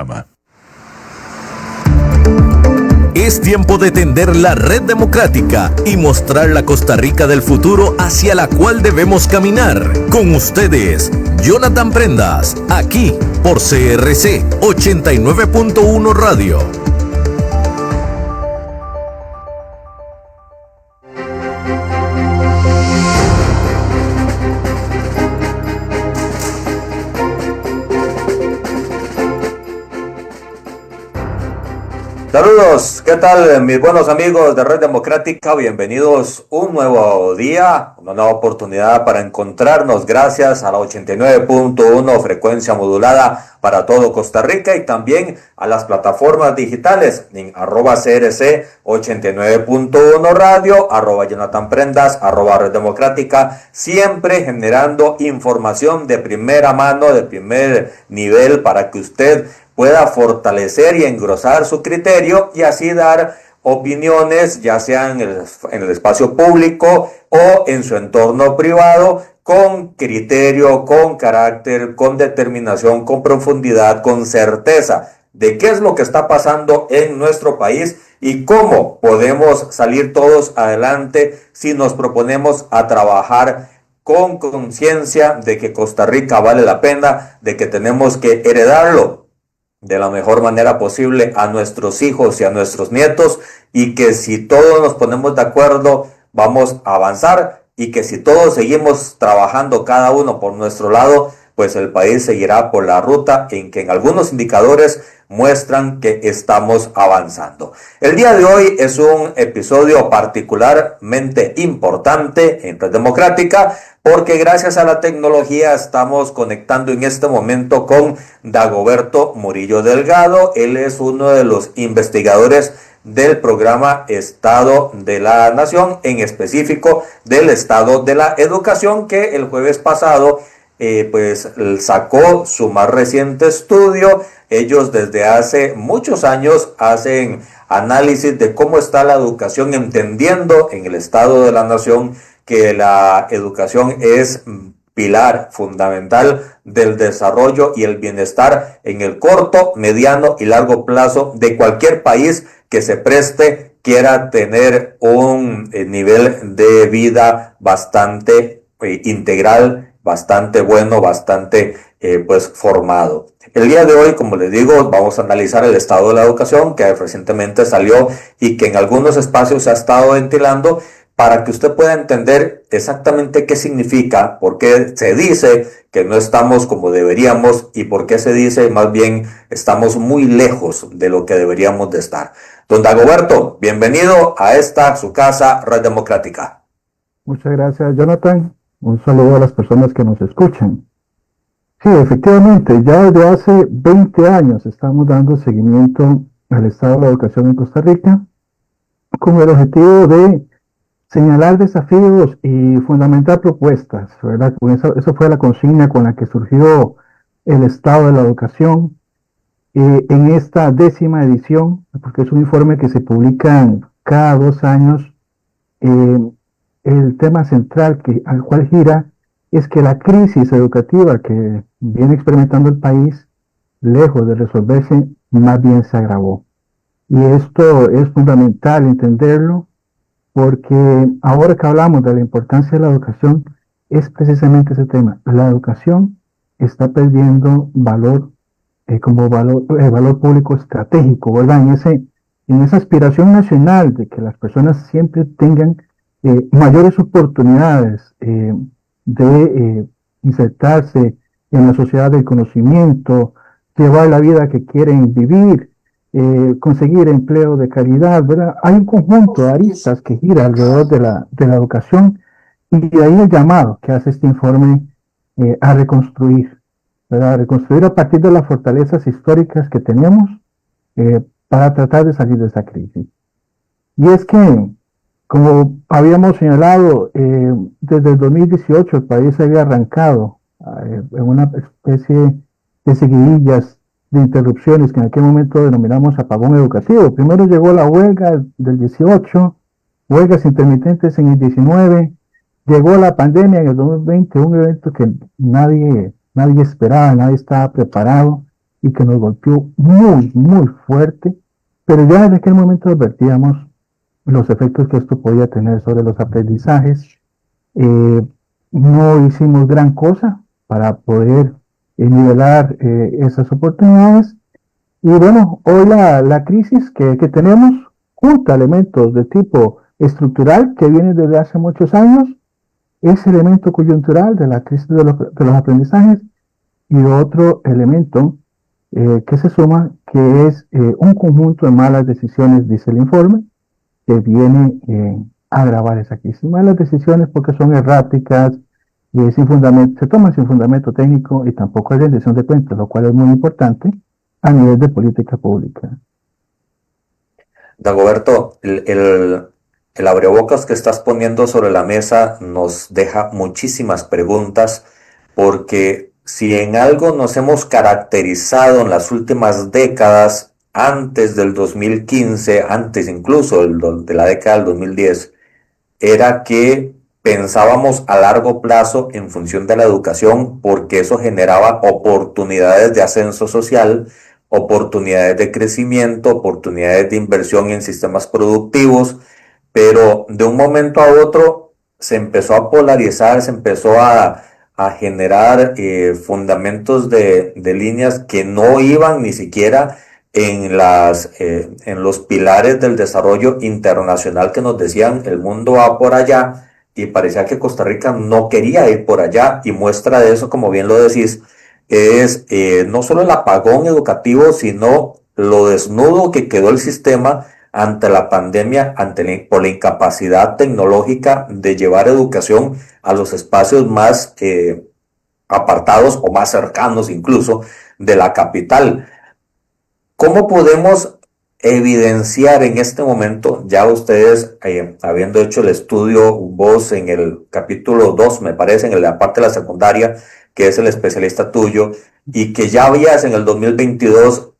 programa. Es tiempo de tender la red democrática y mostrar la Costa Rica del futuro hacia la cual debemos caminar. Con ustedes, Jonathan Prendas, aquí por CRC 89.1 Radio. Saludos, ¿qué tal mis buenos amigos de Red Democrática? Bienvenidos un nuevo día, una nueva oportunidad para encontrarnos gracias a la 89.1 frecuencia modulada para todo Costa Rica y también a las plataformas digitales en @CRC 89.1 Radio, @Jonathan Prendas, @Red Democrática, siempre generando información de primera mano, de primer nivel para que usted pueda fortalecer y engrosar su criterio y así dar opiniones, ya sea en el espacio público o en su entorno privado, con criterio, con carácter, con determinación, con profundidad, con certeza de qué es lo que está pasando en nuestro país y cómo podemos salir todos adelante si nos proponemos a trabajar con conciencia de que Costa Rica vale la pena, de que tenemos que heredarlo de la mejor manera posible a nuestros hijos y a nuestros nietos, y que si todos nos ponemos de acuerdo vamos a avanzar, y que si todos seguimos trabajando cada uno por nuestro lado, pues el país seguirá por la ruta en que en algunos indicadores muestran que estamos avanzando. El día de hoy es un episodio particularmente importante en Red Democrática porque gracias a la tecnología estamos conectando en este momento con Dagoberto Murillo Delgado. Él es uno de los investigadores del programa Estado de la Nación, en específico del Estado de la Educación, que el jueves pasado pues sacó su más reciente estudio. Ellos desde hace muchos años hacen análisis de cómo está la educación, entendiendo en el Estado de la Nación que la educación es pilar fundamental del desarrollo y el bienestar en el corto, mediano y largo plazo de cualquier país que se preste, quiera tener un nivel de vida bastante integral, bastante bueno, bastante pues formado. El día de hoy, como les digo, vamos a analizar el estado de la educación que recientemente salió y que en algunos espacios se ha estado ventilando, para que usted pueda entender exactamente qué significa, por qué se dice que no estamos como deberíamos y por qué se dice más bien estamos muy lejos de lo que deberíamos de estar. Don Dagoberto, bienvenido a esta su casa, Red Democrática. Muchas gracias, Jonathan. Un saludo a las personas que nos escuchan. Sí, efectivamente, ya desde hace 20 años estamos dando seguimiento al estado de la educación en Costa Rica con el objetivo de señalar desafíos y fundamentar propuestas, ¿verdad? Eso fue la consigna con la que surgió el estado de la educación en esta 10ª edición, porque es un informe que se publica cada 2 años. El tema central al cual gira es que la crisis educativa que viene experimentando el país, lejos de resolverse, más bien se agravó. Y esto es fundamental entenderlo, porque ahora que hablamos de la importancia de la educación, es precisamente ese tema. La educación está perdiendo valor como valor público estratégico, ¿verdad? En esa aspiración nacional de que las personas siempre tengan mayores oportunidades de insertarse en la sociedad del conocimiento, llevar la vida que quieren vivir, conseguir empleo de calidad, ¿verdad? Hay un conjunto de aristas que gira alrededor de la educación, y de ahí el llamado que hace este informe a reconstruir, ¿verdad? A reconstruir a partir de las fortalezas históricas que tenemos para tratar de salir de esa crisis. Y es que, como habíamos señalado, desde el 2018 el país había arrancado en una especie de seguidillas de interrupciones que en aquel momento denominamos apagón educativo. Primero llegó la huelga del 18, huelgas intermitentes en el 19, llegó la pandemia en el 2020, un evento que nadie esperaba, nadie estaba preparado, y que nos golpeó muy, muy fuerte, pero ya desde aquel momento advertíamos los efectos que esto podía tener sobre los aprendizajes. No hicimos gran cosa para poder nivelar esas oportunidades. Y bueno, hoy la crisis que tenemos junta elementos de tipo estructural que vienen desde hace muchos años, ese elemento coyuntural de la crisis de los aprendizajes y otro elemento que se suma, que es un conjunto de malas decisiones, dice el informe, que viene a agravar esa crisis. Malas decisiones porque son erráticas, sin fundamento, se toman sin fundamento técnico y tampoco hay rendición de cuentas, lo cual es muy importante a nivel de política pública. Dagoberto, el abrebocas que estás poniendo sobre la mesa nos deja muchísimas preguntas, porque si en algo nos hemos caracterizado en las últimas décadas, antes del 2015, antes incluso de la década del 2010, era que pensábamos a largo plazo en función de la educación, porque eso generaba oportunidades de ascenso social, oportunidades de crecimiento, oportunidades de inversión en sistemas productivos, pero de un momento a otro se empezó a polarizar, se empezó a generar fundamentos de líneas que no iban ni siquiera en los pilares del desarrollo internacional, que nos decían el mundo va por allá, y parecía que Costa Rica no quería ir por allá, y muestra de eso, como bien lo decís, es no solo el apagón educativo, sino lo desnudo que quedó el sistema ante la pandemia, por la incapacidad tecnológica de llevar educación a los espacios más apartados o más cercanos incluso de la capital. ¿Cómo podemos evidenciar en este momento, ya ustedes habiendo hecho el estudio, vos en el capítulo 2, me parece, en la parte de la secundaria, que es el especialista tuyo, y que ya habías en el 2022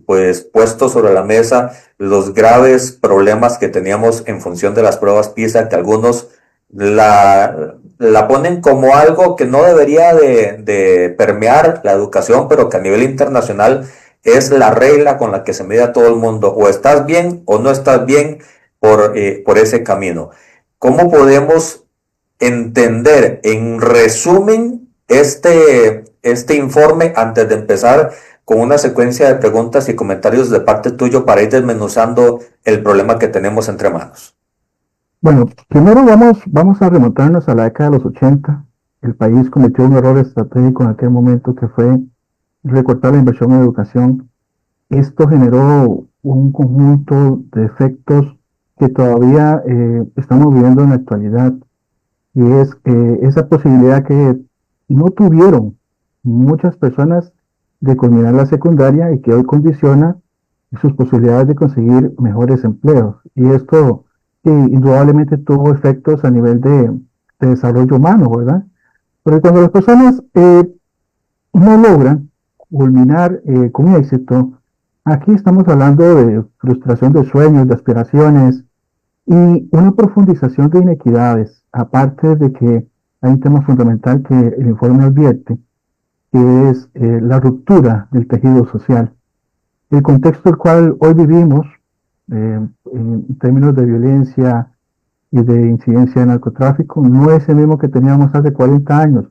pues puesto sobre la mesa los graves problemas que teníamos en función de las pruebas PISA, que algunos la ponen como algo que no debería de permear la educación, pero que a nivel internacional es la regla con la que se mide a todo el mundo. O estás bien o no estás bien por ese camino. ¿Cómo podemos entender, en resumen, este informe antes de empezar con una secuencia de preguntas y comentarios de parte tuyo para ir desmenuzando el problema que tenemos entre manos? Bueno, primero vamos a remontarnos a la década de los 80. El país cometió un error estratégico en aquel momento, que fue recortar la inversión en educación. Esto generó un conjunto de efectos que todavía estamos viviendo en la actualidad, y es esa posibilidad que no tuvieron muchas personas de culminar la secundaria y que hoy condiciona sus posibilidades de conseguir mejores empleos. Y esto indudablemente tuvo efectos a nivel de desarrollo humano, ¿verdad? Porque cuando las personas no logran culminar con éxito, aquí estamos hablando de frustración de sueños, de aspiraciones y una profundización de inequidades, aparte de que hay un tema fundamental que el informe advierte, que es la ruptura del tejido social. El contexto en el cual hoy vivimos, en términos de violencia y de incidencia de narcotráfico, no es el mismo que teníamos hace 40 años.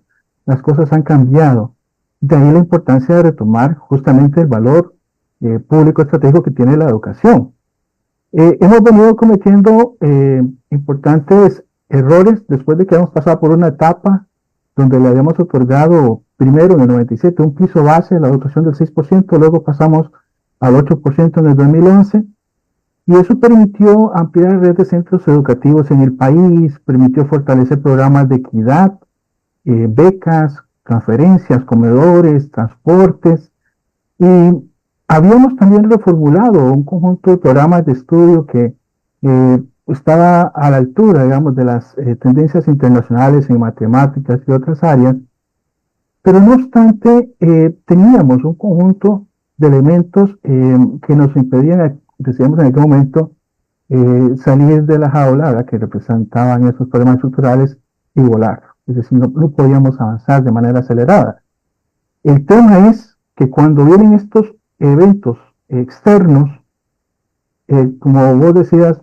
Las cosas han cambiado. De ahí la importancia de retomar justamente el valor público estratégico que tiene la educación. Hemos venido cometiendo importantes errores después de que hemos pasado por una etapa donde le habíamos otorgado primero en el 97 un piso base de la dotación del 6%, luego pasamos al 8% en el 2011, y eso permitió ampliar la red de centros educativos en el país, permitió fortalecer programas de equidad, becas, transferencias, comedores, transportes, y habíamos también reformulado un conjunto de programas de estudio que estaba a la altura, digamos, de las tendencias internacionales en matemáticas y otras áreas, pero no obstante teníamos un conjunto de elementos que nos impedían, decíamos en aquel momento, salir de la jaula, ¿verdad?, que representaban esos problemas estructurales, y volar. Es decir, no podíamos avanzar de manera acelerada. El tema es que cuando vienen estos eventos externos, como vos decías,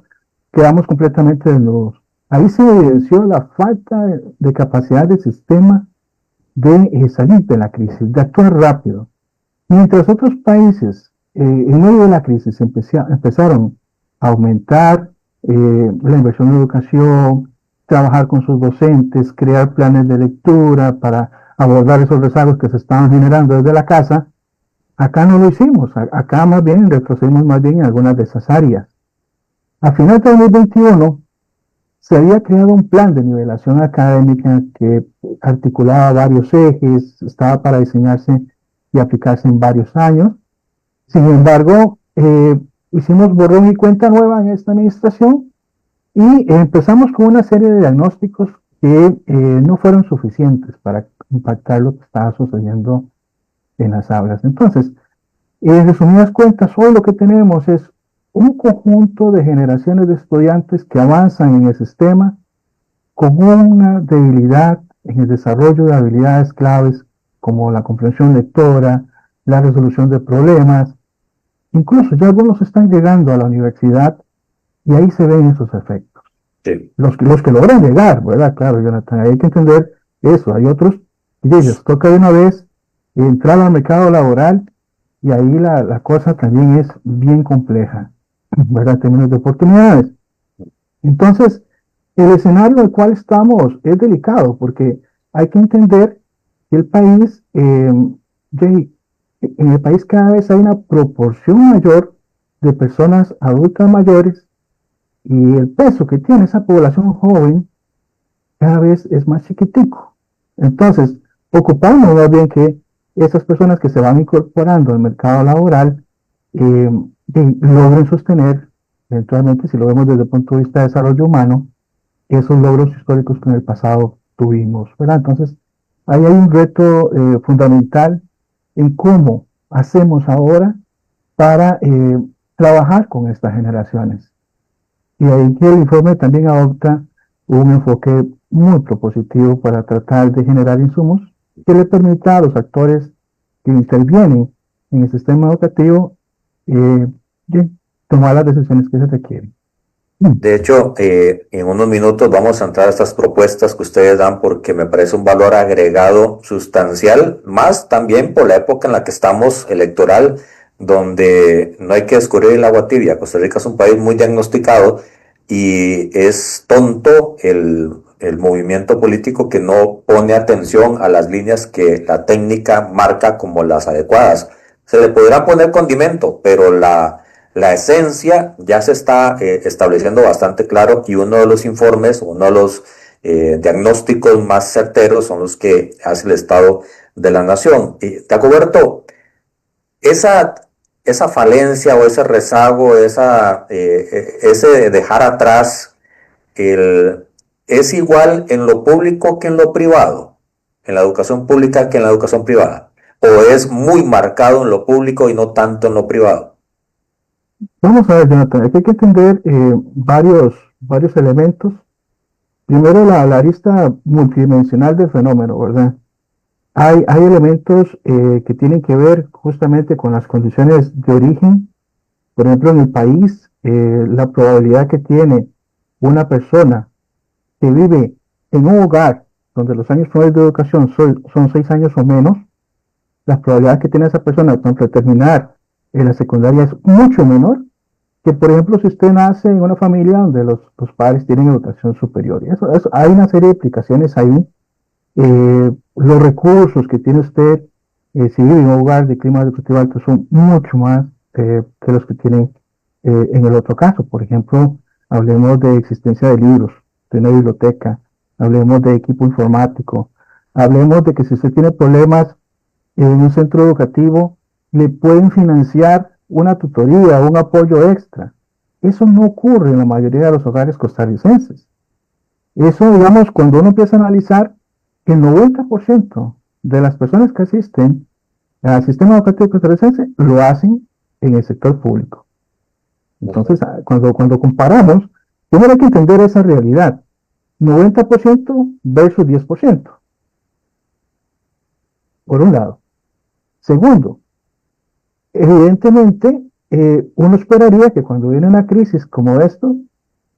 quedamos completamente desnudos. Ahí se evidenció la falta de capacidad del sistema de salir de la crisis, de actuar rápido. Mientras otros países, en medio de la crisis, empezaron a aumentar la inversión en educación, trabajar con sus docentes, crear planes de lectura para abordar esos rezagos que se estaban generando desde la casa, acá no lo hicimos. Acá más bien retrocedimos más bien en algunas de esas áreas. A final de 2021 se había creado un plan de nivelación académica que articulaba varios ejes, estaba para diseñarse y aplicarse en varios años. Sin embargo, hicimos borrón y cuenta nueva en esta administración y empezamos con una serie de diagnósticos que no fueron suficientes para impactar lo que estaba sucediendo en las aulas. Entonces, en resumidas cuentas, hoy lo que tenemos es un conjunto de generaciones de estudiantes que avanzan en el sistema con una debilidad en el desarrollo de habilidades claves como la comprensión lectora, la resolución de problemas. Incluso ya algunos están llegando a la universidad y ahí se ven esos efectos. Sí. Los que logran llegar, ¿verdad? Claro, Jonathan, hay que entender eso. Hay otros que ellos toca de una vez entrar al mercado laboral y ahí la cosa también es bien compleja, ¿verdad? En términos de oportunidades. Entonces, el escenario en el cual estamos es delicado porque hay que entender que el país, en el país cada vez hay una proporción mayor de personas adultas mayores y el peso que tiene esa población joven cada vez es más chiquitico. Entonces, ocupamos más bien que esas personas que se van incorporando al mercado laboral logren sostener, eventualmente, si lo vemos desde el punto de vista de desarrollo humano, esos logros históricos que en el pasado tuvimos, ¿verdad? Entonces, ahí hay un reto fundamental en cómo hacemos ahora para trabajar con estas generaciones. Y ahí que el informe también adopta un enfoque muy propositivo para tratar de generar insumos que le permita a los actores que intervienen en el sistema educativo tomar las decisiones que se requieren. De hecho, en unos minutos vamos a entrar a estas propuestas que ustedes dan porque me parece un valor agregado sustancial, más también por la época en la que estamos electoral, donde no hay que descubrir el agua tibia. Costa Rica es un país muy diagnosticado y es tonto el movimiento político que no pone atención a las líneas que la técnica marca como las adecuadas. Se le podrá poner condimento, pero la esencia ya se está estableciendo bastante claro y uno de los informes, uno de los diagnósticos más certeros son los que hace el Estado de la Nación. Dagoberto, esa falencia o ese rezago, ese dejar atrás, ¿es igual en lo público que en lo privado? ¿En la educación pública que en la educación privada? ¿O es muy marcado en lo público y no tanto en lo privado? Vamos a ver, Jonathan, aquí hay que entender varios elementos. Primero, la arista multidimensional del fenómeno, ¿verdad? Hay elementos que tienen que ver justamente con las condiciones de origen. Por ejemplo, en el país, la probabilidad que tiene una persona que vive en un hogar donde los años promedio de educación son 6 años o menos, la probabilidad que tiene esa persona de terminar en la secundaria es mucho menor que, por ejemplo, si usted nace en una familia donde los padres tienen educación superior. Hay una serie de implicaciones ahí. Los recursos que tiene usted, si vive en un hogar de clima educativo alto, son mucho más que los que tienen en el otro caso. Por ejemplo, hablemos de existencia de libros, de una biblioteca, hablemos de equipo informático, hablemos de que si usted tiene problemas en un centro educativo, le pueden financiar una tutoría, un apoyo extra. Eso no ocurre en la mayoría de los hogares costarricenses. Eso, digamos, cuando uno empieza a analizar, el 90% de las personas que asisten al sistema educativo costarricense lo hacen en el sector público. Entonces, cuando comparamos, primero hay que entender esa realidad. 90% versus 10%. Por un lado. Segundo, evidentemente, uno esperaría que cuando viene una crisis como esto,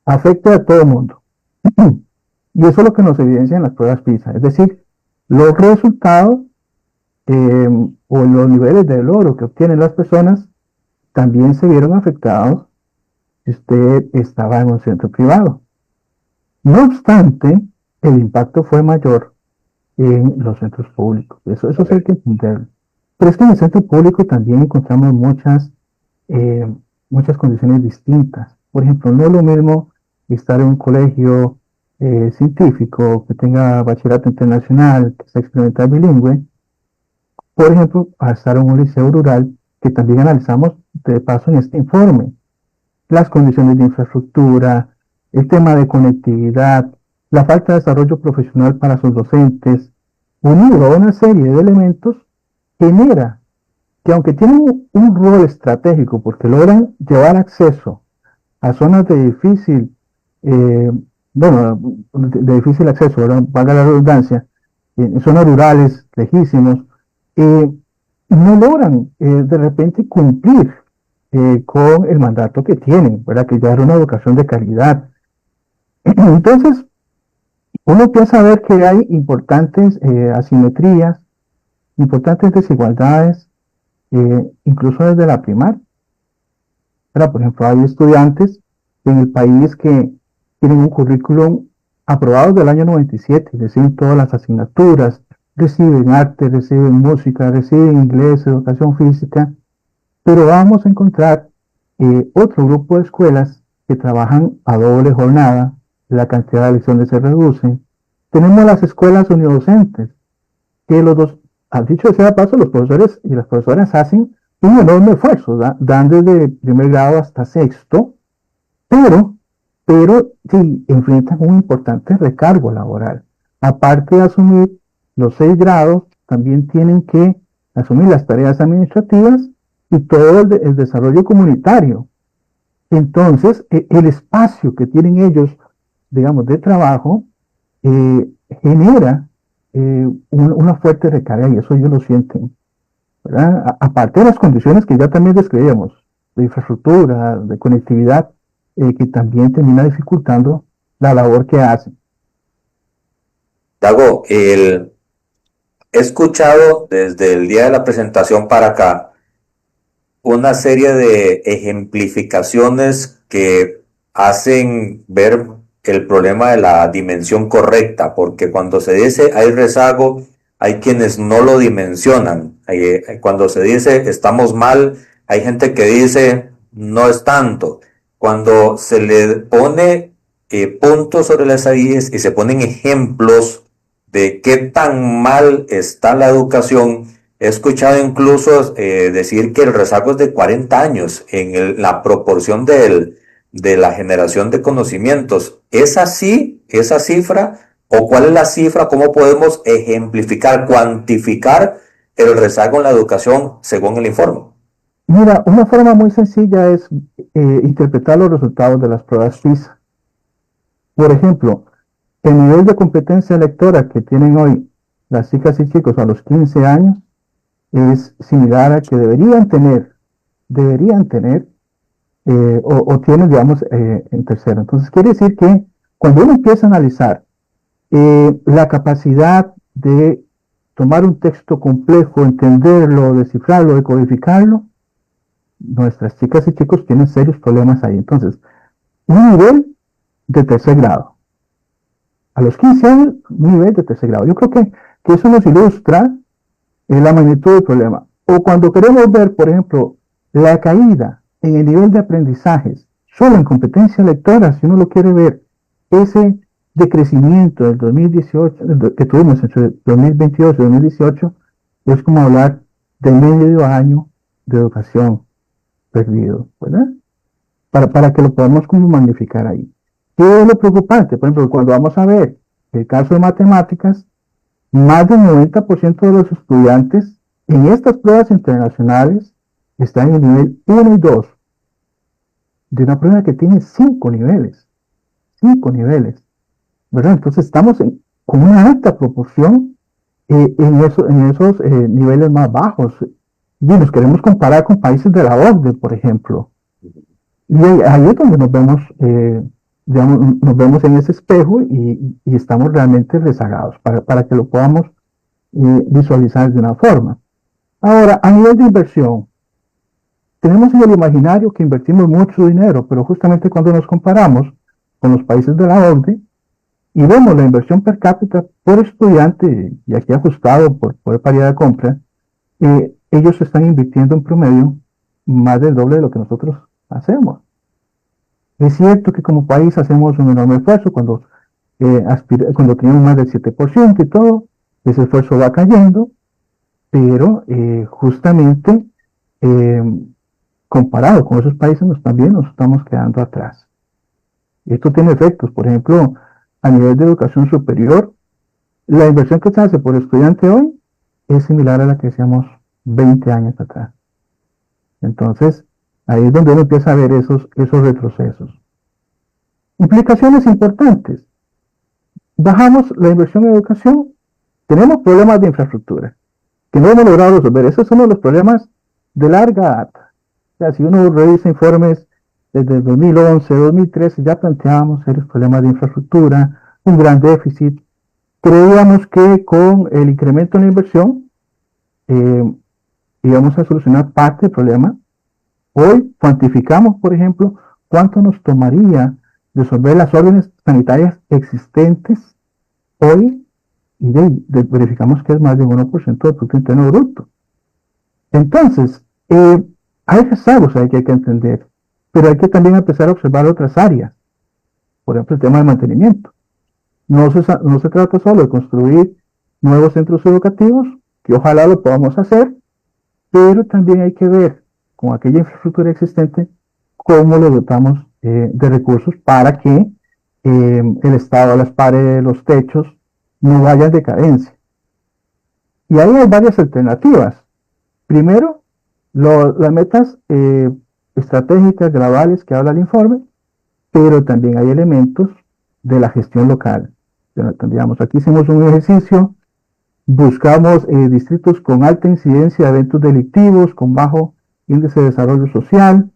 afecte a todo el mundo. Y eso es lo que nos evidencia en las pruebas PISA. Es decir, los resultados o los niveles de logro que obtienen las personas también se vieron afectados si usted estaba en un centro privado. No obstante, el impacto fue mayor en los centros públicos. Eso sí hay que entenderlo. Pero es que en el centro público también encontramos muchas condiciones distintas. Por ejemplo, no es lo mismo estar en un colegio científico que tenga bachillerato internacional, que sea experimental bilingüe, por ejemplo, a estar en un liceo rural, que también analizamos de paso en este informe. Las condiciones de infraestructura, el tema de conectividad, la falta de desarrollo profesional para sus docentes, unido a una serie de elementos, genera que aunque tienen un rol estratégico porque logran llevar acceso a zonas de difícil, de difícil acceso, ¿verdad? Valga la redundancia, en zonas rurales, lejísimos, no logran de repente cumplir con el mandato que tienen, ¿verdad? Que llevar una educación de calidad. Entonces, uno empieza a ver que hay importantes asimetrías, importantes desigualdades, incluso desde la primaria. Por ejemplo, hay estudiantes en el país que tienen un currículum aprobado del año 97, reciben todas las asignaturas, reciben arte, reciben música, reciben inglés, educación física, pero vamos a encontrar otro grupo de escuelas que trabajan a doble jornada, la cantidad de lecciones se reduce. Tenemos las escuelas unidocentes, que los dos, al dicho sea de paso, los profesores y las profesoras hacen un enorme esfuerzo, dan desde primer grado hasta sexto, pero sí, enfrentan un importante recargo laboral. Aparte de asumir los 6 grados, también tienen que asumir las tareas administrativas y todo el desarrollo comunitario. Entonces, el espacio que tienen ellos, digamos, de trabajo, genera una fuerte recarga y eso ellos lo sienten, ¿verdad? Aparte de las condiciones que ya también describíamos, de infraestructura, de conectividad, que también termina dificultando la labor que hacen. Dago, he escuchado desde el día de la presentación para acá una serie de ejemplificaciones que hacen ver el problema de la dimensión correcta, porque cuando se dice hay rezago, hay quienes no lo dimensionan. Cuando se dice estamos mal, hay gente que dice no es tanto. Cuando se le pone puntos sobre las IES y se ponen ejemplos de qué tan mal está la educación, he escuchado incluso decir que el rezago es de 40 años en la proporción de la generación de conocimientos. ¿Es así esa cifra? ¿O cuál es la cifra? ¿Cómo podemos ejemplificar, cuantificar el rezago en la educación según el informe? Mira, una forma muy sencilla es interpretar los resultados de las pruebas PISA. Por ejemplo, el nivel de competencia lectora que tienen hoy las chicas y chicos a los 15 años es similar a que deberían tener, o tienen, digamos, en tercero. Entonces, quiere decir que cuando uno empieza a analizar la capacidad de tomar un texto complejo, entenderlo, descifrarlo, decodificarlo, nuestras chicas y chicos tienen serios problemas ahí. Entonces, un nivel de tercer grado. A los 15 años, un nivel de tercer grado. Yo creo que eso nos ilustra la magnitud del problema. O cuando queremos ver, por ejemplo, la caída en el nivel de aprendizajes, solo en competencia lectora, si uno lo quiere ver, ese decrecimiento del 2018, que tuvimos entre 2022 y 2018, es como hablar de medio año de educación perdido, ¿verdad? Para que lo podamos como magnificar ahí. ¿Qué es lo preocupante? Por ejemplo, cuando vamos a ver el caso de matemáticas, más del 90% de los estudiantes en estas pruebas internacionales están en el nivel 1 y 2 de una prueba que tiene 5 niveles, ¿verdad? Entonces estamos con una alta proporción en esos niveles más bajos. y nos queremos comparar con países de la OCDE, por ejemplo. Y ahí es donde nos vemos, digamos, nos vemos en ese espejo y estamos realmente rezagados para que lo podamos visualizar de una forma. Ahora, a nivel de inversión, tenemos en el imaginario que invertimos mucho dinero, pero justamente cuando nos comparamos con los países de la OCDE y vemos la inversión per cápita por estudiante, y aquí ajustado por paridad de compra, ellos están invirtiendo en promedio más del doble de lo que nosotros hacemos. Es cierto que como país hacemos un enorme esfuerzo cuando tenemos más del 7% y todo, ese esfuerzo va cayendo, pero justamente comparado con esos países también nos estamos quedando atrás. Esto tiene efectos, por ejemplo, a nivel de educación superior, la inversión que se hace por estudiante hoy es similar a la que hacíamos 20 años atrás. Entonces, ahí es donde uno empieza a ver esos retrocesos. Implicaciones importantes. Bajamos la inversión en educación, tenemos problemas de infraestructura que no hemos logrado resolver. Esos son los problemas de larga data. O sea, si uno revisa informes desde 2011, 2013, ya planteábamos serios problemas de infraestructura, un gran déficit. Creíamos que con el incremento en la inversión íbamos a solucionar parte del problema. Hoy cuantificamos, por ejemplo, cuánto nos tomaría resolver las órdenes sanitarias existentes hoy y verificamos que es más de 1% del Producto Interno Bruto. Entonces, hay rezagos ahí que hay que entender, pero hay que también empezar a observar otras áreas. Por ejemplo, el tema del mantenimiento. No se trata solo de construir nuevos centros educativos, que ojalá lo podamos hacer, pero también hay que ver con aquella infraestructura existente cómo le dotamos de recursos para que el Estado, las paredes, los techos no vayan en decadencia. Y ahí hay varias alternativas. Primero, las metas estratégicas globales que habla el informe, pero también hay elementos de la gestión local. Digamos, aquí hicimos un ejercicio, buscamos distritos con alta incidencia de eventos delictivos, con bajo índice de desarrollo social,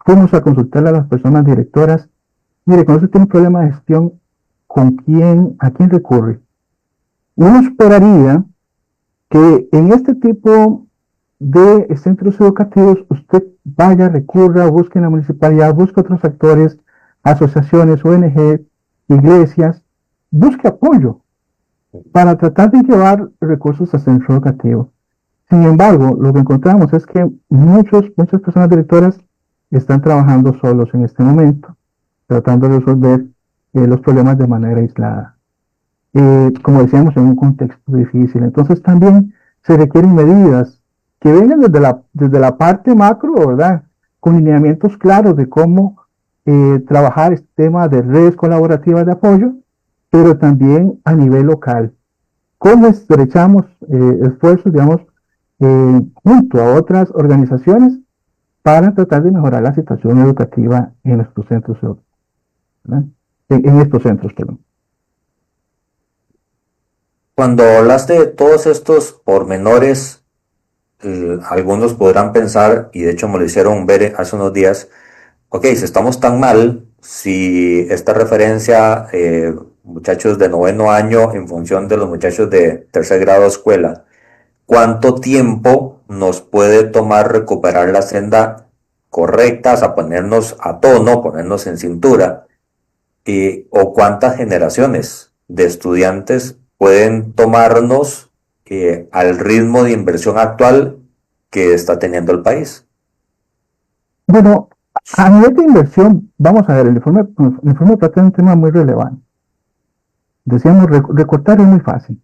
fuimos a consultar a las personas directoras. Mire, cuando usted tiene un problema de gestión, ¿a quién recurre? Uno esperaría que en este tipo de centros educativos usted vaya, recurra, busque en la municipalidad, busque otros actores, asociaciones, ONG, iglesias, busque apoyo para tratar de llevar recursos al centro educativo. Sin embargo, lo que encontramos es que muchas personas directoras están trabajando solos en este momento, tratando de resolver los problemas de manera aislada. Como decíamos, en un contexto difícil. Entonces también se requieren medidas que vengan desde la parte macro, ¿verdad? Con lineamientos claros de cómo trabajar este tema de redes colaborativas de apoyo, pero también a nivel local. Cómo estrechamos esfuerzos, digamos, junto a otras organizaciones para tratar de mejorar la situación educativa en nuestros centros, ¿verdad? En estos centros, perdón. Cuando hablaste de todos estos pormenores, algunos podrán pensar, y de hecho me lo hicieron ver hace unos días, ok, si estamos tan mal, si esta referencia, muchachos de 9º año en función de los muchachos de 3er grado de escuela, ¿cuánto tiempo nos puede tomar recuperar la senda correcta, o sea, ponernos a tono, ponernos en cintura? ¿O cuántas generaciones de estudiantes pueden tomarnos al ritmo de inversión actual que está teniendo el país? Bueno, a nivel de inversión, vamos a ver, el informe trata de un tema muy relevante. Decíamos, recortar es muy fácil,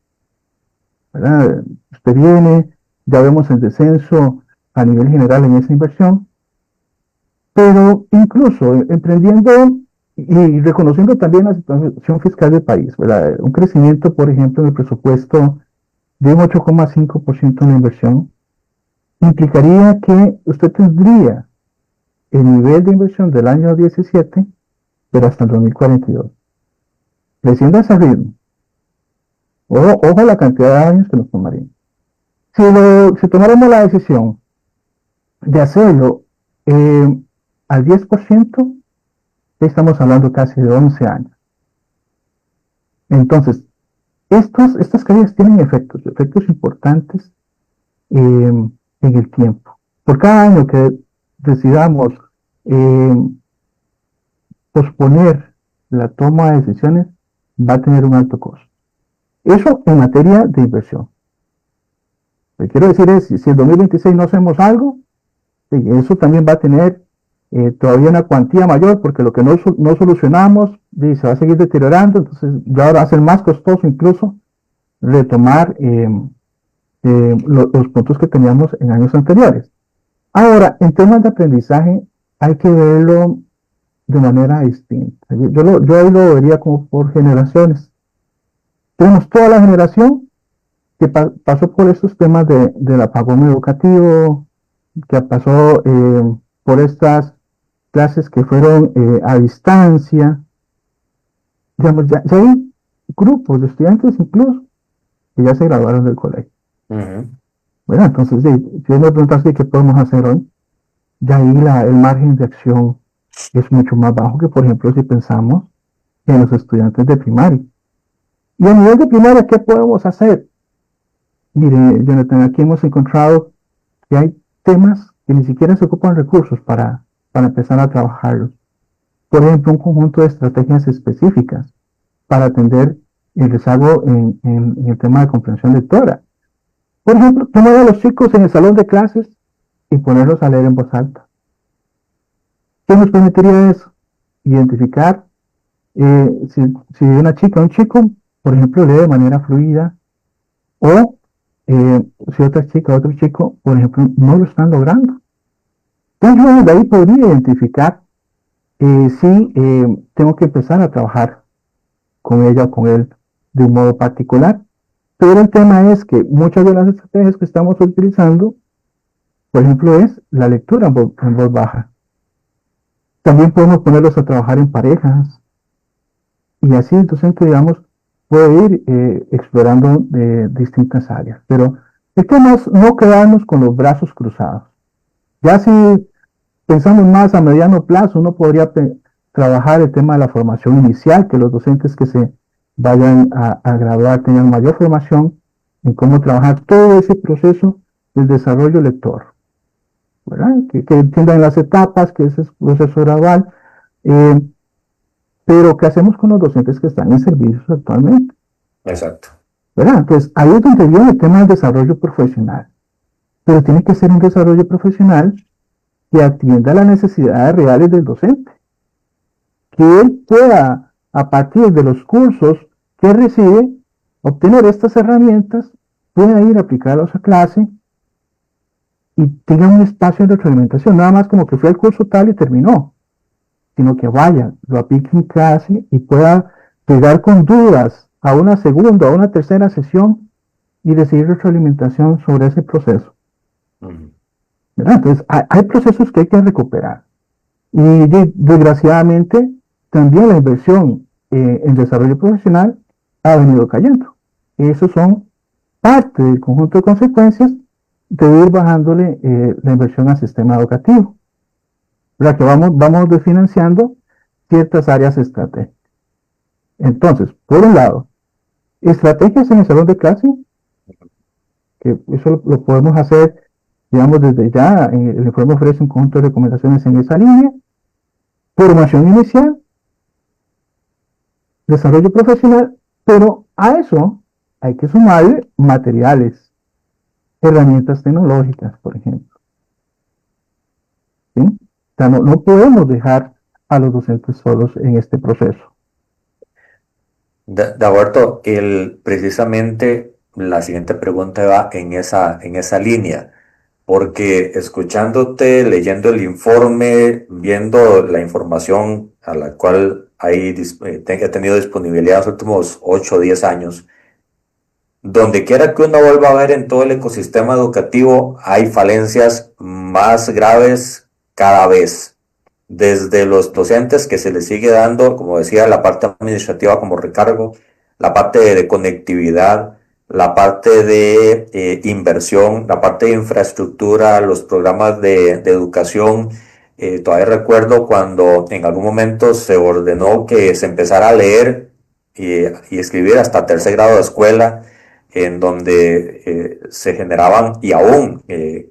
¿verdad? Usted viene, ya vemos el descenso a nivel general en esa inversión, pero incluso emprendiendo y reconociendo también la situación fiscal del país, ¿verdad? Un crecimiento, por ejemplo, en el presupuesto de un 8,5% en la inversión implicaría que usted tendría el nivel de inversión del año 17, pero hasta el 2042. Creciendo a ese ritmo. Ojo la cantidad de años que nos tomaría. Si tomáramos la decisión de hacerlo al 10%, estamos hablando casi de 11 años. Entonces, estas caídas tienen efectos importantes en el tiempo. Por cada año que decidamos posponer la toma de decisiones, va a tener un alto costo. Eso en materia de inversión. Lo que quiero decir es, si en 2026 no hacemos algo, eso también va a tener todavía una cuantía mayor, porque lo que no solucionamos se va a seguir deteriorando, entonces ya va a ser más costoso incluso retomar los puntos que teníamos en años anteriores. Ahora, en temas de aprendizaje, hay que verlo de manera distinta. Yo ahí lo vería como por generaciones. Tenemos toda la generación que pasó por estos temas del apagón educativo, que pasó por estas clases que fueron a distancia. Digamos, ya hay grupos de estudiantes incluso que ya se graduaron del colegio. Bueno, entonces, si me preguntas qué podemos hacer hoy, ya ahí el margen de acción es mucho más bajo que, por ejemplo, si pensamos en los estudiantes de primaria. Y a nivel de primaria, ¿qué podemos hacer? Mire, Jonathan, aquí hemos encontrado que hay temas que ni siquiera se ocupan recursos para empezar a trabajarlos. Por ejemplo, un conjunto de estrategias específicas para atender el rezago en el tema de comprensión lectora. Por ejemplo, tomar a los chicos en el salón de clases y ponerlos a leer en voz alta. ¿Qué nos permitiría eso? Identificar si una chica o un chico, por ejemplo, lee de manera fluida, o si otra chica o otro chico, por ejemplo, no lo están logrando. Entonces yo de ahí podría identificar si tengo que empezar a trabajar con ella o con él de un modo particular. Pero el tema es que muchas de las estrategias que estamos utilizando, por ejemplo, es la lectura en voz baja. También podemos ponerlos a trabajar en parejas. Y así el docente, digamos, puede ir explorando distintas áreas. Pero el tema es no quedarnos con los brazos cruzados. Ya si pensamos más a mediano plazo, uno podría trabajar el tema de la formación inicial, que los docentes que se vayan a graduar tengan mayor formación en cómo trabajar todo ese proceso del desarrollo lector, ¿verdad? Que entiendan las etapas, que ese es un proceso gradual, pero ¿qué hacemos con los docentes que están en servicios actualmente? Exacto. ¿Verdad? Entonces, ahí es donde viene el tema del desarrollo profesional, pero tiene que ser un desarrollo profesional que atienda las necesidades reales del docente, que él pueda, a partir de los cursos que recibe, obtener estas herramientas, pueda ir a aplicarlas a clase y tenga un espacio de retroalimentación, nada más como que fue al curso tal y terminó, sino que vaya, lo aplique en clase y pueda llegar con dudas a una segunda o una tercera sesión y recibir retroalimentación sobre ese proceso. ¿Verdad? Entonces, hay procesos que hay que recuperar. Y desgraciadamente, también la inversión en desarrollo profesional ha venido cayendo. Esos son parte del conjunto de consecuencias de ir bajándole la inversión al sistema educativo. ¿Verdad? Que vamos desfinanciando ciertas áreas estratégicas. Entonces, por un lado, estrategias en el salón de clase, que eso lo podemos hacer, digamos, desde ya. El informe ofrece un conjunto de recomendaciones en esa línea. Formación inicial, desarrollo profesional, pero a eso hay que sumarle materiales, herramientas tecnológicas, por ejemplo. ¿Sí? O sea, no podemos dejar a los docentes solos en este proceso. De acuerdo, precisamente la siguiente pregunta va en esa línea, porque escuchándote, leyendo el informe, viendo la información a la cual he tenido disponibilidad los últimos 8 o 10 años, donde quiera que uno vuelva a ver en todo el ecosistema educativo, hay falencias más graves cada vez. Desde los docentes que se les sigue dando, como decía, la parte administrativa como recargo, la parte de conectividad, la parte de inversión, la parte de infraestructura, los programas de educación. Todavía recuerdo cuando en algún momento se ordenó que se empezara a leer y escribir hasta tercer grado de escuela, en donde se generaban, y aún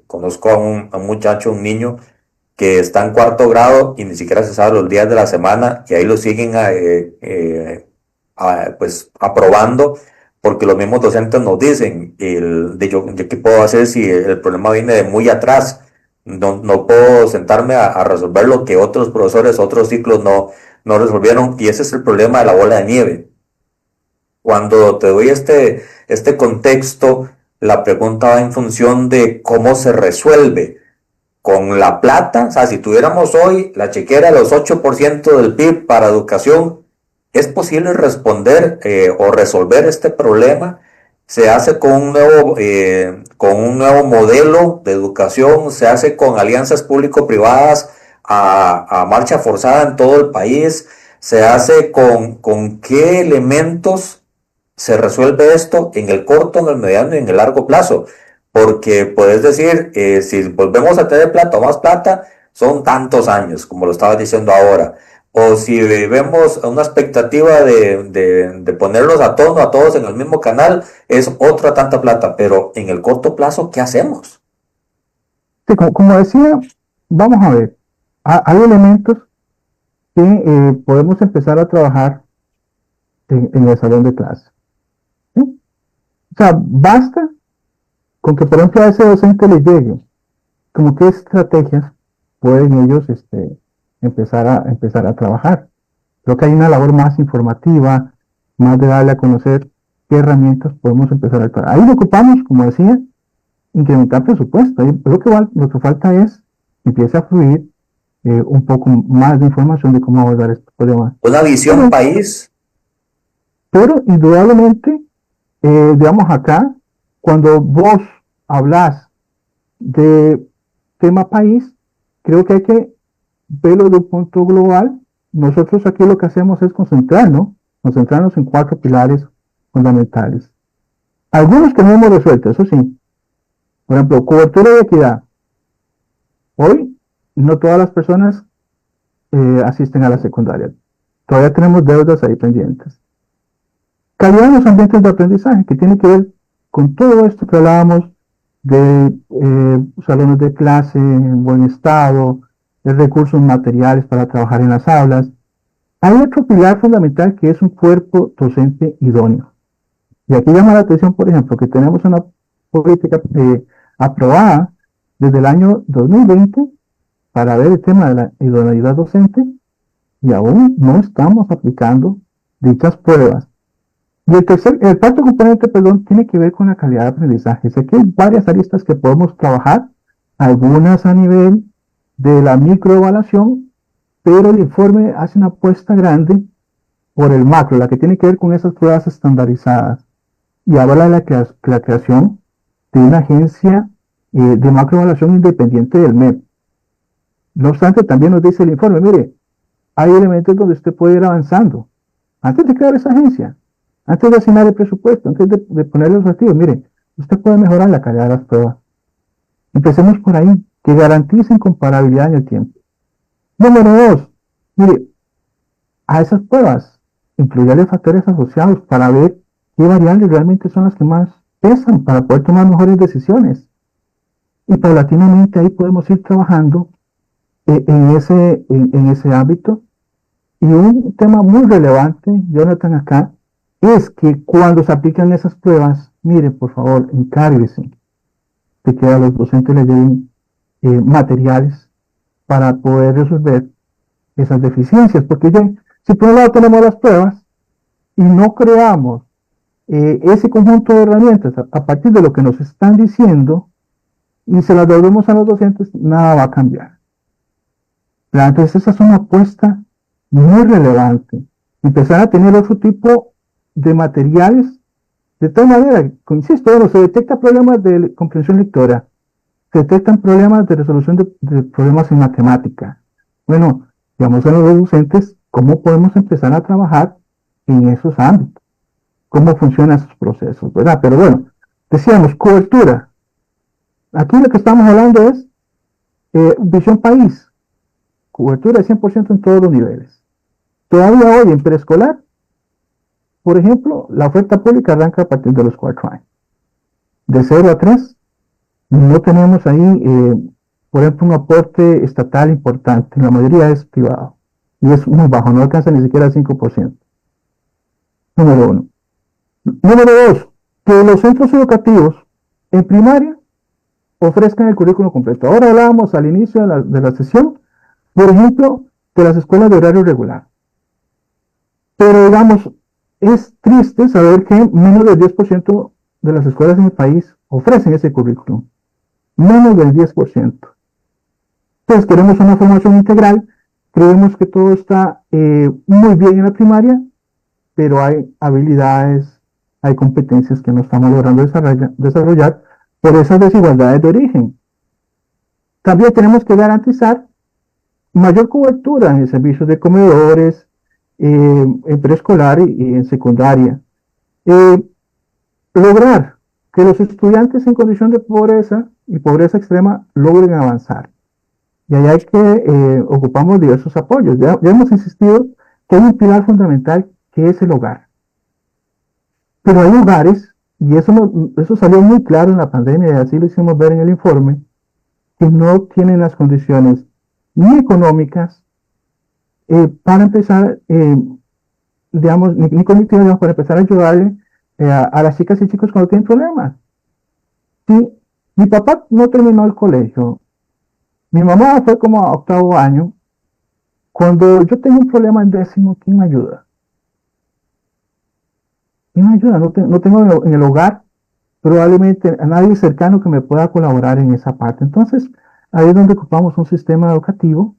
conozco a un muchacho, un niño, que está en cuarto grado y ni siquiera se sabe los días de la semana, y ahí lo siguen pues aprobando, porque los mismos docentes nos dicen, yo qué puedo hacer si el problema viene de muy atrás. No puedo sentarme a resolver lo que otros profesores, otros ciclos no resolvieron, y ese es el problema de la bola de nieve. Cuando te doy este contexto, la pregunta va en función de cómo se resuelve. Con la plata, o sea, si tuviéramos hoy la chequera de los 8% del PIB para educación, ¿es posible responder o resolver este problema? Se hace con un nuevo modelo de educación, se hace con alianzas público-privadas a marcha forzada en todo el país, se hace con qué elementos se resuelve esto en el corto, en el mediano y en el largo plazo. Porque puedes decir, si volvemos a tener plata o más plata, son tantos años, como lo estabas diciendo ahora. O si vemos una expectativa de ponerlos a tono a todos en el mismo canal, es otra tanta plata. Pero en el corto plazo, ¿qué hacemos? Sí, como decía, vamos a ver, hay elementos que podemos empezar a trabajar en el salón de clase. ¿Sí? O sea, basta con que, por ejemplo, a ese docente le llegue, como qué estrategias pueden ellos empezar a trabajar. Creo que hay una labor más informativa, más de darle a conocer qué herramientas podemos empezar a actuar. Ahí lo ocupamos, como decía, incrementar presupuesto. Ahí lo que falta es que empiece a fluir un poco más de información de cómo abordar este problema. Una visión país. Pero indudablemente, digamos acá, cuando vos hablas de tema país, creo que hay que verlo de un punto global. Nosotros aquí lo que hacemos es concentrarnos en 4 pilares fundamentales. Algunos que no hemos resuelto, eso sí. Por ejemplo, cobertura de equidad. Hoy no todas las personas asisten a la secundaria. Todavía tenemos deudas ahí pendientes. Calidad en los ambientes de aprendizaje, que tiene que ver con todo esto que hablábamos de salones de clase en buen estado, de recursos materiales para trabajar en las aulas. Hay otro pilar fundamental que es un cuerpo docente idóneo. Y aquí llama la atención, por ejemplo, que tenemos una política aprobada desde el año 2020 para ver el tema de la idoneidad docente, y aún no estamos aplicando dichas pruebas. Y el cuarto componente, tiene que ver con la calidad de aprendizaje. Sé que hay varias aristas que podemos trabajar, algunas a nivel de la microevaluación, pero el informe hace una apuesta grande por el macro, la que tiene que ver con esas pruebas estandarizadas, y habla de la creación de una agencia de macroevaluación independiente del MEP. No obstante, también nos dice el informe, mire, hay elementos donde usted puede ir avanzando. Antes de crear esa agencia, antes de asignar el presupuesto, antes de poner los objetivos, mire, usted puede mejorar la calidad de las pruebas. Empecemos por ahí, que garanticen comparabilidad en el tiempo. Número 2, mire, a esas pruebas, incluirle factores asociados para ver qué variables realmente son las que más pesan para poder tomar mejores decisiones. Y paulatinamente ahí podemos ir trabajando en ese ámbito. Y un tema muy relevante, Jonathan, acá, es que cuando se aplican esas pruebas, mire, por favor, encárguese de que a los docentes les lleven materiales para poder resolver esas deficiencias, porque si por un lado tenemos las pruebas y no creamos ese conjunto de herramientas a partir de lo que nos están diciendo y se las devolvemos a los docentes, nada va a cambiar. Entonces esa es una apuesta muy relevante, empezar a tener otro tipo de materiales, de tal manera, insisto, se detectan problemas de comprensión lectora, se detectan problemas de resolución de problemas en matemática. Bueno, digamos a los docentes cómo podemos empezar a trabajar en esos ámbitos. cómo funcionan esos procesos, ¿verdad? Pero bueno, decíamos, cobertura. Aquí lo que estamos hablando es visión país, cobertura de 100% en todos los niveles. Todavía hoy en preescolar, por ejemplo, la oferta pública arranca a partir de los 4 años. De 0 a 3, no tenemos ahí, por ejemplo, un aporte estatal importante. La mayoría es privado y es muy bajo, no alcanza ni siquiera el 5%. Número 1. Número 2, que los centros educativos en primaria ofrezcan el currículo completo. Ahora hablábamos al inicio de la sesión, por ejemplo, de las escuelas de horario regular. Pero digamos, es triste saber que menos del 10% de las escuelas en el país ofrecen ese currículum. Menos del 10%. Entonces queremos una formación integral, creemos que todo está muy bien en la primaria, pero hay habilidades, hay competencias que no estamos logrando desarrollar por esas desigualdades de origen. También tenemos que garantizar mayor cobertura en servicios de comedores, en preescolar y en secundaria. Lograr que los estudiantes en condición de pobreza y pobreza extrema logren avanzar. Y ahí hay que ocupamos diversos apoyos. Ya hemos insistido que hay un pilar fundamental que es el hogar. Pero hay hogares, y eso salió muy claro en la pandemia, y así lo hicimos ver en el informe, que no tienen las condiciones ni económicas para empezar, digamos, ni cognitivas, digamos, para empezar a ayudarle a las chicas y chicos cuando tienen problemas. Sí, mi papá no terminó el colegio. Mi mamá fue como a 8º año. Cuando yo tengo un problema en 10º, ¿quién me ayuda? ¿Quién me ayuda? No tengo en el hogar probablemente a nadie cercano que me pueda colaborar en esa parte. Entonces, ahí es donde ocupamos un sistema educativo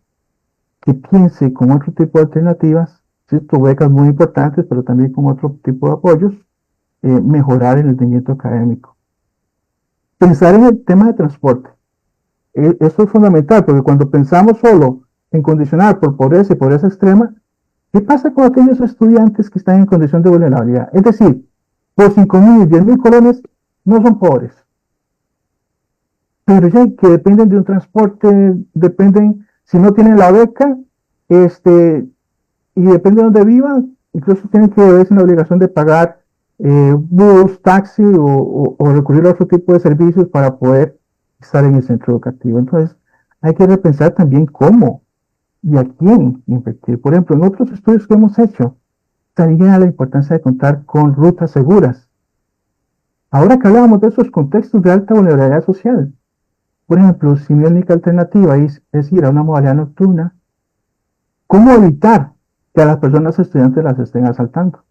que piense con otro tipo de alternativas, ¿cierto? Becas muy importantes, pero también con otro tipo de apoyos, mejorar el rendimiento académico. Pensar en el tema de transporte. Eso es fundamental, porque cuando pensamos solo en condicionar por pobreza y pobreza extrema, ¿qué pasa con aquellos estudiantes que están en condición de vulnerabilidad? Es decir, por 5.000, 10.000 colones no son pobres, pero ya que dependen de un transporte, dependen, si no tienen la beca, y depende de donde vivan, incluso tienen que verse en la obligación de pagar bus, taxi o recurrir a otro tipo de servicios para poder estar en el centro educativo. Entonces, hay que repensar también cómo y a quién invertir. Por ejemplo, en otros estudios que hemos hecho, también la importancia de contar con rutas seguras. Ahora que hablábamos de esos contextos de alta vulnerabilidad social, por ejemplo, si mi única alternativa es ir a una modalidad nocturna, ¿cómo evitar que a las personas estudiantes las estén asaltando?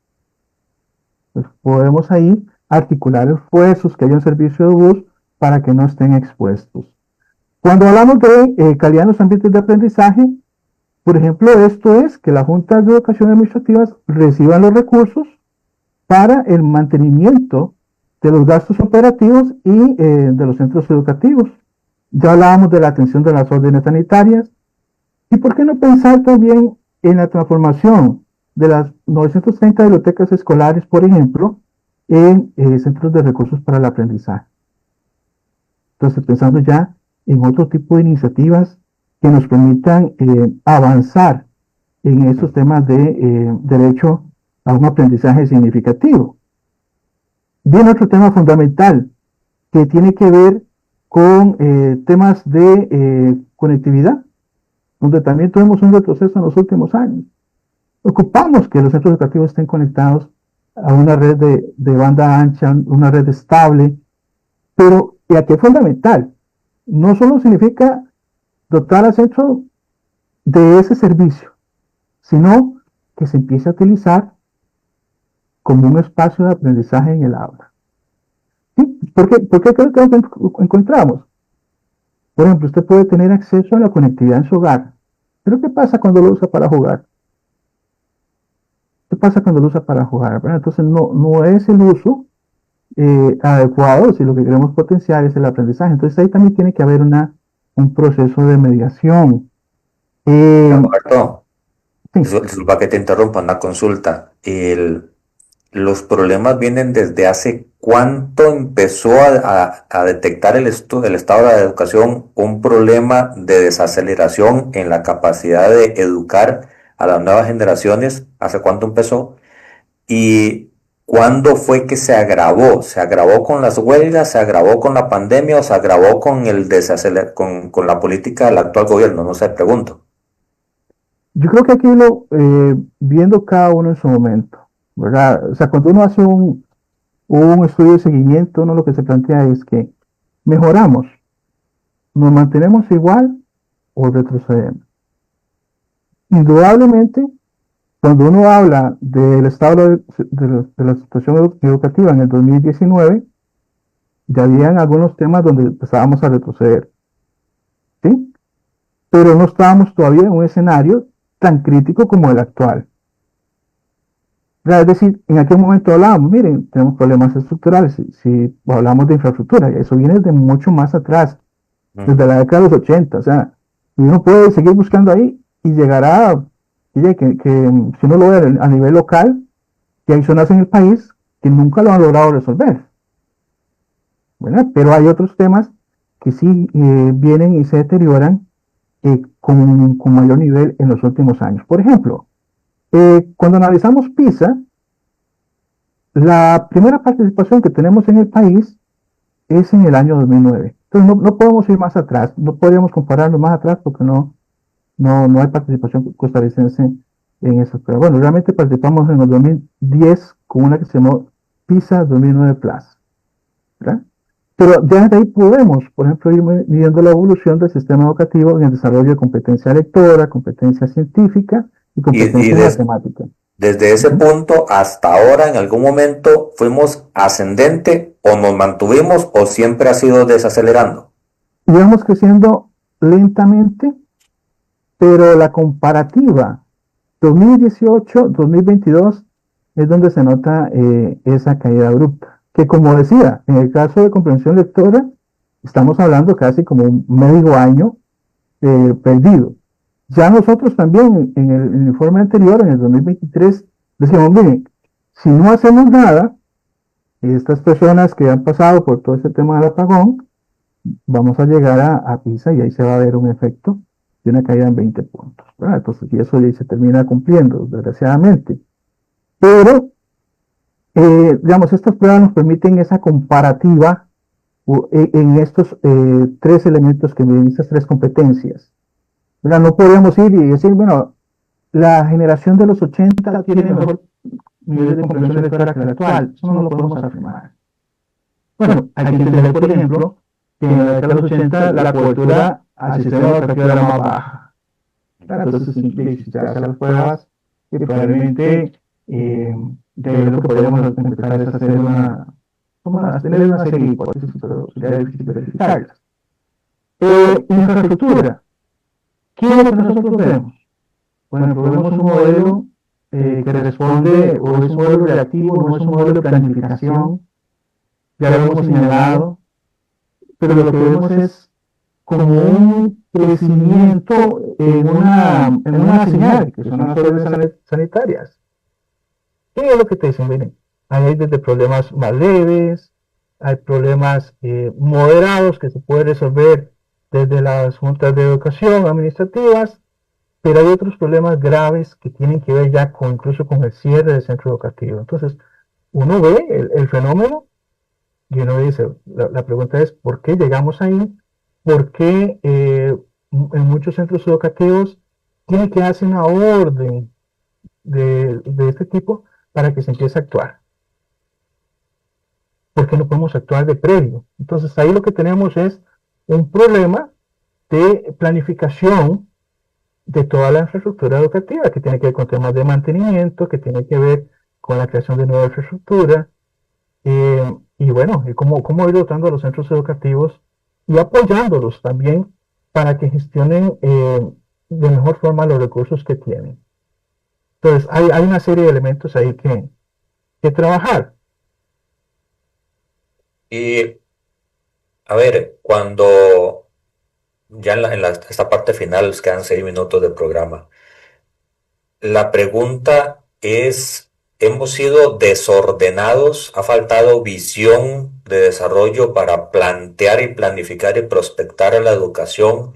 Pues podemos ahí articular esfuerzos, que haya un servicio de bus para que no estén expuestos. Cuando hablamos de calidad en los ambientes de aprendizaje, por ejemplo, esto es que las juntas de educación administrativas reciban los recursos para el mantenimiento de los gastos operativos y de los centros educativos. Ya hablábamos de la atención de las órdenes sanitarias. ¿Y por qué no pensar también en la transformación de las 930 bibliotecas escolares, por ejemplo, en centros de recursos para el aprendizaje? Entonces, pensando ya en otro tipo de iniciativas que nos permitan avanzar en estos temas de derecho a un aprendizaje significativo. Viene otro tema fundamental que tiene que ver con temas de conectividad, donde también tuvimos un retroceso en los últimos años. Ocupamos que los centros educativos estén conectados a una red de banda ancha, una red estable, pero y aquí es fundamental, no solo significa dotar al centro de ese servicio, sino que se empiece a utilizar como un espacio de aprendizaje en el aula. ¿Sí? ¿Por qué creo que encontramos? Por ejemplo, usted puede tener acceso a la conectividad en su hogar, pero ¿qué pasa cuando lo usa para jugar? ¿Qué pasa cuando lo usa para jugar? Bueno, entonces no es el uso adecuado si lo que queremos potenciar es el aprendizaje. Entonces ahí también tiene que haber un proceso de mediación. Roberto, Sí. disculpa que te interrumpa, una consulta. los problemas vienen desde hace cuánto empezó a detectar el Estado de la Educación un problema de desaceleración en la capacidad de educar a las nuevas generaciones. ¿Hace cuánto empezó? ¿Y cuándo fue que se agravó? ¿Se agravó con las huelgas? ¿Se agravó con la pandemia? ¿O se agravó con con la política del actual gobierno? No sé, pregunto. Yo creo que aquí viendo cada uno en su momento, ¿verdad? O sea, cuando uno hace un estudio de seguimiento, uno lo que se plantea es que mejoramos, nos mantenemos igual o retrocedemos. Indudablemente, cuando uno habla del estado de la situación educativa en el 2019, ya habían algunos temas donde empezábamos a retroceder, ¿sí? Pero no estábamos todavía en un escenario tan crítico como el actual. Es decir, en aquel momento hablábamos, miren, tenemos problemas estructurales, si hablamos de infraestructura, eso viene de mucho más atrás, desde la década de los 80, o sea, y uno puede seguir buscando ahí y llegará, que si uno lo ve a nivel local, que hay zonas en el país que nunca lo han logrado resolver, ¿verdad? Pero hay otros temas que sí vienen y se deterioran con mayor nivel en los últimos años. Por ejemplo, cuando analizamos PISA, la primera participación que tenemos en el país es en el año 2009. Entonces no podemos ir más atrás, no podríamos compararnos más atrás porque no hay participación costarricense en eso. Pero bueno, realmente participamos en el 2010 con una que se llamó PISA 2009 Plus, ¿verdad? Pero desde ahí podemos, por ejemplo, ir midiendo la evolución del sistema educativo en el desarrollo de competencia lectora, competencia científica y Y competencia en matemática. desde ese Ujú. punto hasta ahora, ¿en algún momento fuimos ascendente o nos mantuvimos o siempre ha sido desacelerando? Y vamos creciendo lentamente, pero la comparativa 2018-2022 es donde se nota esa caída abrupta. Que como decía, en el caso de comprensión lectora, estamos hablando casi como un medio año perdido. Ya nosotros también en el informe anterior, en el 2023, decíamos, miren, si no hacemos nada, estas personas que han pasado por todo este tema del apagón, vamos a llegar a PISA y ahí se va a ver un efecto de una caída en 20 puntos, ¿verdad? Entonces, y eso ya se termina cumpliendo, desgraciadamente. Pero, digamos, estas pruebas nos permiten esa comparativa en estos tres elementos que miden, estas tres competencias. ¿Verdad? No podemos ir y decir, bueno, la generación de los 80 tiene mejor nivel de comprensión lectora que la actual. Eso no lo podemos afirmar. Bueno, hay que entender, por ejemplo, que en la década de los 80 la cobertura al sistema educativo era más baja. Claro, entonces, si se hacen las pruebas, probablemente de ahí lo que podríamos empezar es hacer tener una serie de hipótesis, pero sería difícil verificarlas. Infraestructura. ¿Qué es lo que nosotros vemos? Bueno, pues vemos un modelo que responde, o es un modelo reactivo, no es un modelo de planificación, ya lo hemos señalado, pero lo que vemos es como un crecimiento en una señal, que son las órdenes sanitarias. ¿Qué es lo que te dicen? Miren, hay desde problemas más leves, hay problemas moderados que se pueden resolver desde las juntas de educación administrativas, pero hay otros problemas graves que tienen que ver ya incluso con el cierre del centro educativo. Entonces, uno ve el fenómeno y uno dice, la pregunta es, ¿por qué llegamos ahí? ¿Por qué en muchos centros educativos tiene que darse una orden de este tipo para que se empiece a actuar? ¿Por qué no podemos actuar de previo? Entonces, ahí lo que tenemos es un problema de planificación de toda la infraestructura educativa, que tiene que ver con temas de mantenimiento, que tiene que ver con la creación de nueva infraestructura, y bueno, y cómo ir dotando a los centros educativos y apoyándolos también para que gestionen de mejor forma los recursos que tienen. Entonces, hay una serie de elementos ahí que trabajar. Y a ver, cuando ya esta parte final nos quedan 6 minutos de programa, la pregunta es hemos sido desordenados, ha faltado visión de desarrollo para plantear y planificar y prospectar a la educación.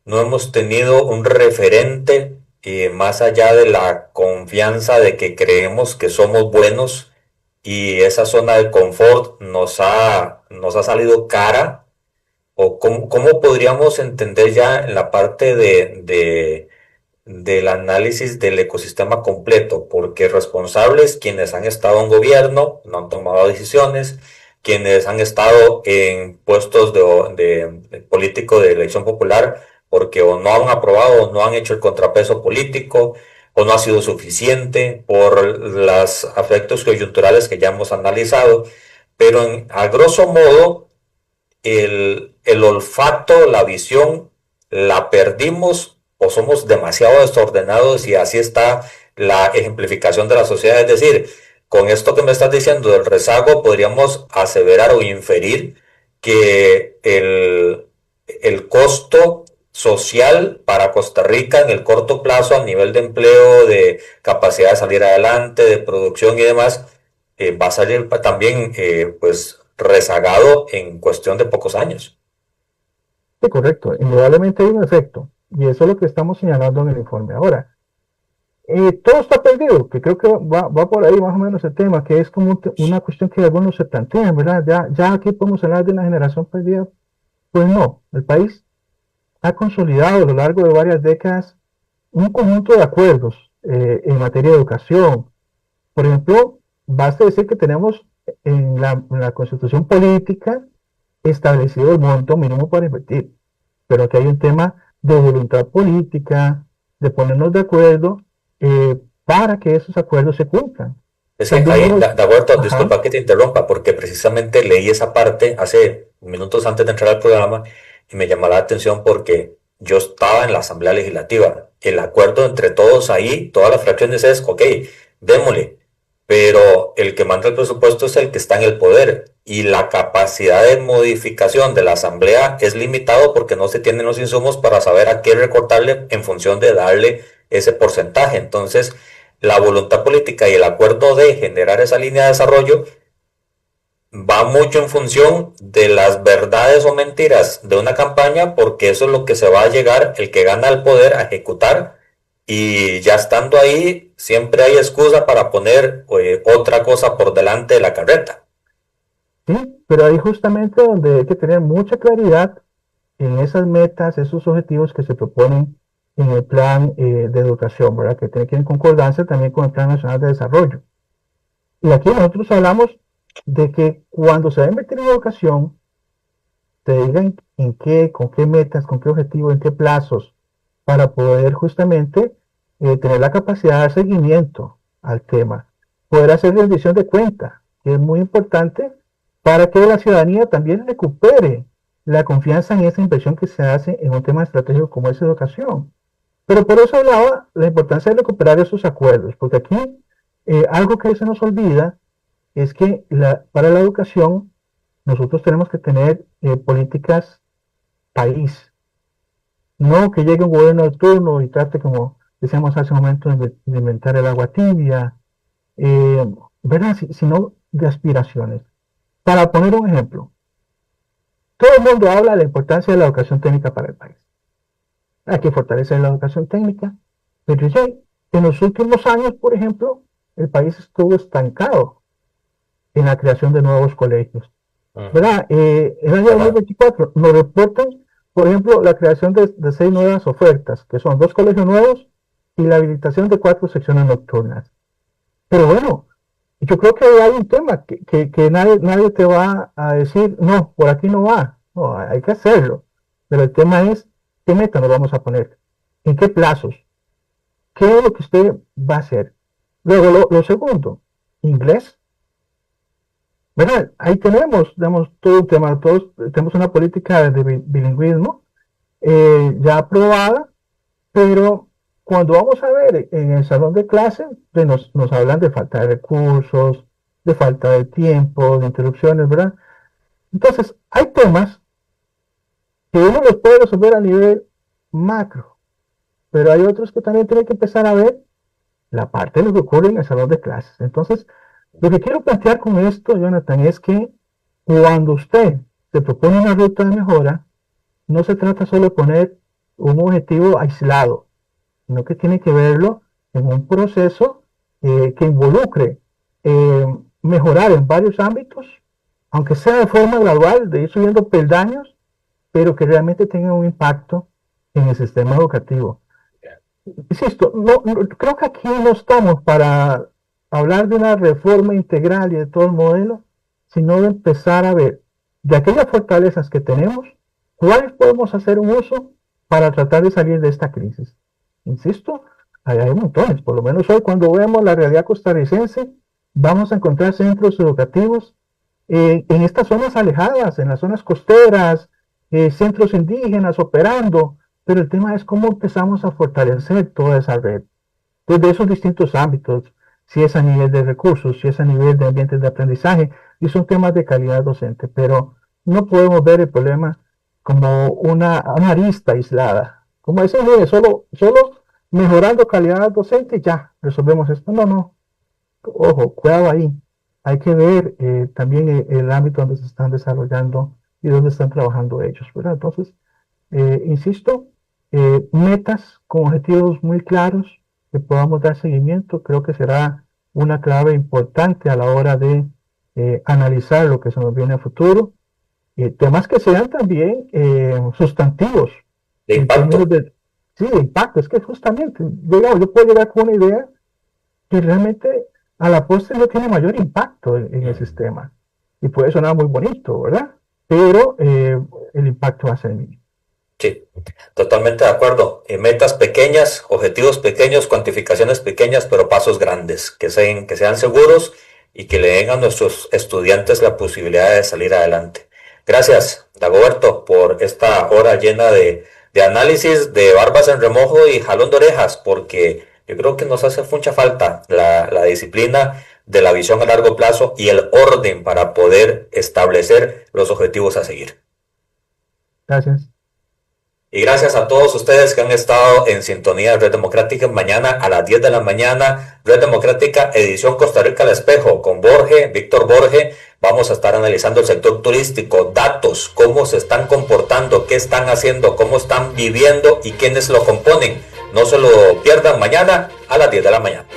No hemos tenido un referente más allá de la confianza de que creemos que somos buenos y esa zona de confort nos ha salido cara. ¿O cómo podríamos entender ya en la parte del análisis del ecosistema completo? Porque responsables quienes han estado en gobierno, no han tomado decisiones, quienes han estado en puestos de político de elección popular, porque o no han aprobado o no han hecho el contrapeso político, o no ha sido suficiente por los afectos coyunturales que ya hemos analizado. Pero a grosso modo, el olfato, la visión, la perdimos o somos demasiado desordenados y así está la ejemplificación de la sociedad. Es decir, con esto que me estás diciendo del rezago, podríamos aseverar o inferir que el costo social para Costa Rica en el corto plazo a nivel de empleo, de capacidad de salir adelante, de producción y demás, va a salir también pues rezagado en cuestión de pocos años. Sí, correcto. Indudablemente hay un efecto. Y eso es lo que estamos señalando en el informe. Ahora, todo está perdido, que creo que va por ahí más o menos el tema, que es como una cuestión que algunos se plantean, ¿verdad? Ya aquí podemos hablar de una generación perdida. Pues no, el país ha consolidado a lo largo de varias décadas un conjunto de acuerdos en materia de educación. Por ejemplo, basta decir que tenemos en la Constitución política establecido el monto mínimo para invertir, pero aquí hay un tema de voluntad política, de ponernos de acuerdo para que esos acuerdos se cumplan. Es que También ahí, hemos, Dagoberto, ajá, disculpa que te interrumpa, porque precisamente leí esa parte hace minutos antes de entrar al programa y me llamó la atención porque yo estaba en la Asamblea Legislativa. El acuerdo entre todos ahí, todas las fracciones es, ok, démosle, pero el que manda el presupuesto es el que está en el poder y la capacidad de modificación de la Asamblea es limitado porque no se tienen los insumos para saber a qué recortarle en función de darle ese porcentaje. Entonces, la voluntad política y el acuerdo de generar esa línea de desarrollo va mucho en función de las verdades o mentiras de una campaña, porque eso es lo que se va a llegar, el que gana el poder a ejecutar, y ya estando ahí, siempre hay excusa para poner otra cosa por delante de la carreta. sí, pero ahí justamente donde hay que tener mucha claridad en esas metas, esos objetivos que se proponen en el plan de educación, ¿verdad? Que tiene que ir en concordancia también con el Plan Nacional de Desarrollo. Y aquí nosotros hablamos de que cuando se va a invertir en educación, te digan en qué, con qué metas, con qué objetivos, en qué plazos, para poder justamente tener la capacidad de dar seguimiento al tema, poder hacer rendición de cuenta, que es muy importante para que la ciudadanía también recupere la confianza en esa inversión que se hace en un tema estratégico como es educación. Pero por eso hablaba la importancia de recuperar esos acuerdos, porque aquí algo que se nos olvida es que para la educación nosotros tenemos que tener políticas país, no que llegue un gobierno de turno y trate, como decíamos hace un momento, de inventar el agua tibia, eh, ¿verdad? Sino de aspiraciones. Para poner un ejemplo, todo el mundo habla de la importancia de la educación técnica para el país. Hay que fortalecer la educación técnica, pero ya en los últimos años, por ejemplo, el país estuvo estancado en la creación de nuevos colegios. ¿Verdad? El año 2024 nos reportan, por ejemplo, la creación de 6 nuevas ofertas, que son 2 colegios nuevos y la habilitación de 4 secciones nocturnas. Pero bueno, yo creo que hay un tema que nadie te va a decir, no, por aquí no va. No, hay que hacerlo. Pero el tema es, ¿qué meta nos vamos a poner? ¿En qué plazos? ¿Qué es lo que usted va a hacer? Luego, lo segundo, inglés. ¿Verdad? Ahí tenemos, digamos, todo un tema, todos tenemos una política de bilingüismo ya aprobada, pero cuando vamos a ver en el salón de clase, pues nos hablan de falta de recursos, de falta de tiempo, de interrupciones, ¿verdad? Entonces, hay temas que uno los puede resolver a nivel macro, pero hay otros que también tienen que empezar a ver la parte de lo que ocurre en el salón de clases. Entonces, lo que quiero plantear con esto, Jonathan, es que cuando usted se propone una ruta de mejora, no se trata solo de poner un objetivo aislado, sino que tiene que verlo en un proceso que involucre mejorar en varios ámbitos, aunque sea de forma gradual, de ir subiendo peldaños, pero que realmente tenga un impacto en el sistema educativo. Insisto, creo que aquí no estamos para hablar de una reforma integral y de todo el modelo, sino de empezar a ver de aquellas fortalezas que tenemos, cuáles podemos hacer un uso para tratar de salir de esta crisis. Insisto, hay montones, por lo menos hoy cuando vemos la realidad costarricense, vamos a encontrar centros educativos en estas zonas alejadas, en las zonas costeras, centros indígenas operando, pero el tema es cómo empezamos a fortalecer toda esa red, desde esos distintos ámbitos, si es a nivel de recursos, si es a nivel de ambientes de aprendizaje, y son temas de calidad docente, pero no podemos ver el problema como una arista aislada, como decir, mire, solo mejorando calidad docente ya resolvemos esto. No, ojo, cuidado ahí. Hay que ver también el ámbito donde se están desarrollando y donde están trabajando ellos, ¿verdad? Entonces, insisto, metas con objetivos muy claros que podamos dar seguimiento, creo que será una clave importante a la hora de analizar lo que se nos viene a futuro. Temas que sean también sustantivos. De impacto. Sí, de impacto. Es que justamente, digamos, yo puedo llegar con una idea que realmente a la postre no tiene mayor impacto en el sistema. Y puede sonar muy bonito, ¿verdad? Pero el impacto va a ser mínimo. Sí, totalmente de acuerdo. Metas pequeñas, objetivos pequeños, cuantificaciones pequeñas, pero pasos grandes, que sean seguros y que le den a nuestros estudiantes la posibilidad de salir adelante. Gracias, Dagoberto, por esta hora llena de análisis, de barbas en remojo y jalón de orejas, porque yo creo que nos hace mucha falta la disciplina de la visión a largo plazo y el orden para poder establecer los objetivos a seguir. Gracias. Y gracias a todos ustedes que han estado en sintonía de Red Democrática. Mañana a las 10 de la mañana, Red Democrática, edición Costa Rica al Espejo, con Víctor Borge. Vamos a estar analizando el sector turístico, datos, cómo se están comportando, qué están haciendo, cómo están viviendo y quiénes lo componen. No se lo pierdan mañana a las 10 de la mañana.